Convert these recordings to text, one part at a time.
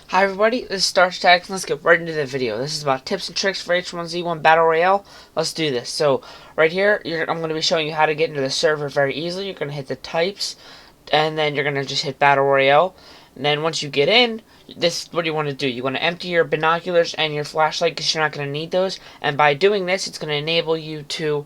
Hi everybody, this is Star Stacks, and let's get right into the video. This is about tips and tricks for H1Z1 Battle Royale. Let's do this. So, right here, I'm going to be showing you how to get into the server very easily. You're going to hit the types, and then you're going to just hit Battle Royale. And then once you get in, this is what you want to do. You want to empty your binoculars and your flashlight because you're not going to need those. And by doing this, it's going to enable you to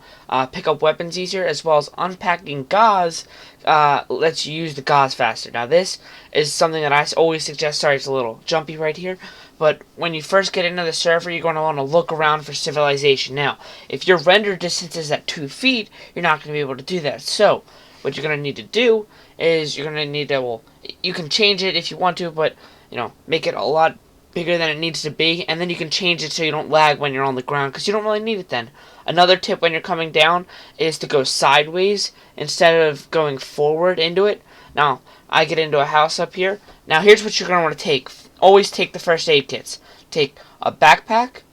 pick up weapons easier, as well as unpacking gauze lets you use the gauze faster. Now this is something that I always suggest. Sorry, it's a little jumpy right here. But when you first get into the server, you're going to want to look around for civilization. Now, if your render distance is at 2 feet, you're not going to be able to do that. So, what you're going to need to do is you're going to need to, well, you can change it if you want to, but, make it a lot bigger than it needs to be, and then you can change it so you don't lag when you're on the ground, because you don't really need it then. Another tip when you're coming down is to go sideways instead of going forward into it. Now, I get into a house up here. Now, here's what you're going to want to take. Always take the first aid kits. Take a backpack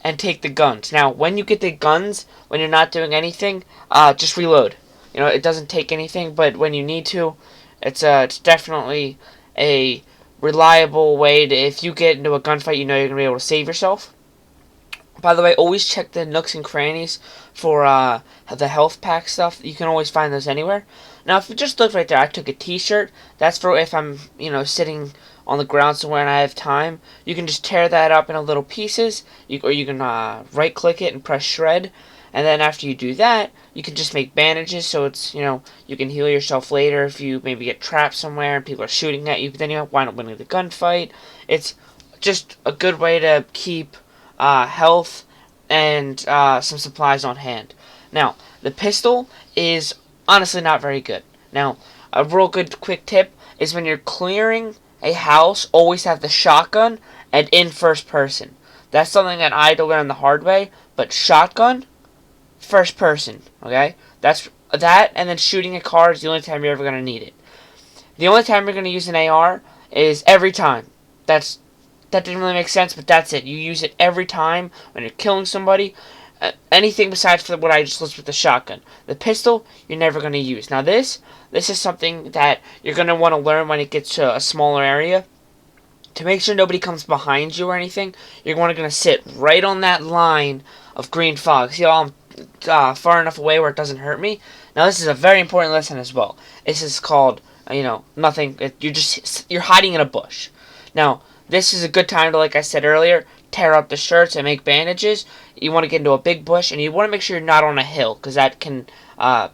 and take the guns. Now, when you get the guns, when you're not doing anything, just reload. It doesn't take anything, but when you need to, it's definitely a reliable way to, if you get into a gunfight, you're going to be able to save yourself. By the way, always check the nooks and crannies for the health pack stuff. You can always find those anywhere. Now, if you just look right there, I took a t-shirt. That's for if I'm, sitting on the ground somewhere and I have time. You can just tear that up into little pieces, or you can right-click it and press shred. And then after you do that, you can just make bandages so it's, you can heal yourself later if you maybe get trapped somewhere and people are shooting at you, but then you wind up winning the gunfight. It's just a good way to keep health and some supplies on hand. Now, the pistol is honestly not very good. Now, a real good quick tip is when you're clearing a house, always have the shotgun and in first person. That's something that I had to learn the hard way, but shotgun, first person, okay? That's that, and then shooting a car is the only time you're ever going to need it. The only time you're going to use an AR is every time. That didn't really make sense, but that's it. You use it every time when you're killing somebody. Anything besides what I just listed with the shotgun. The pistol, you're never going to use. Now this is something that you're going to want to learn when it gets to a smaller area. To make sure nobody comes behind you or anything, you're going to sit right on that line of green fog. See how I'm far enough away where it doesn't hurt me? Now this is a very important lesson as well. This is called, nothing. You're hiding in a bush. Now, this is a good time to, like I said earlier, tear up the shirts and make bandages. You want to get into a big bush, and you want to make sure you're not on a hill, because that can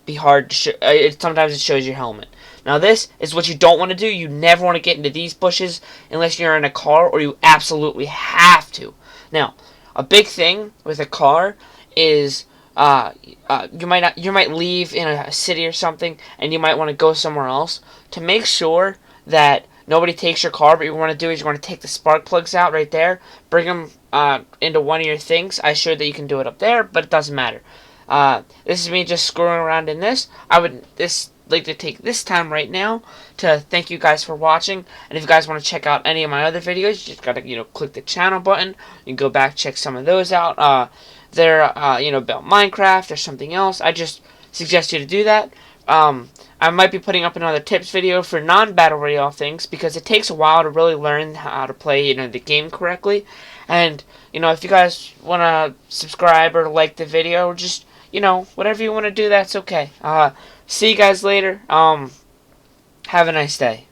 be hard to sometimes it shows your helmet. Now this is what you don't want to do. You never want to get into these bushes unless you're in a car or you absolutely have to. Now, a big thing with a car is you might leave in a city or something, and you might want to go somewhere else. To make sure that nobody takes your car, what you want to do is you want to take the spark plugs out right there, bring them into one of your things. I showed that you can do it up there, but it doesn't matter. This is me just screwing around in this. I would like to take this time right now to thank you guys for watching, and if you guys want to check out any of my other videos, you just gotta click the channel button. You can go back, check some of those out. They're about Minecraft or something else. I just suggest you to do that. I might be putting up another tips video for non-Battle Royale things, because it takes a while to really learn how to play the game correctly. And if you guys want to subscribe or like the video, just whatever you want to do, that's okay. See you guys later. Have a nice day.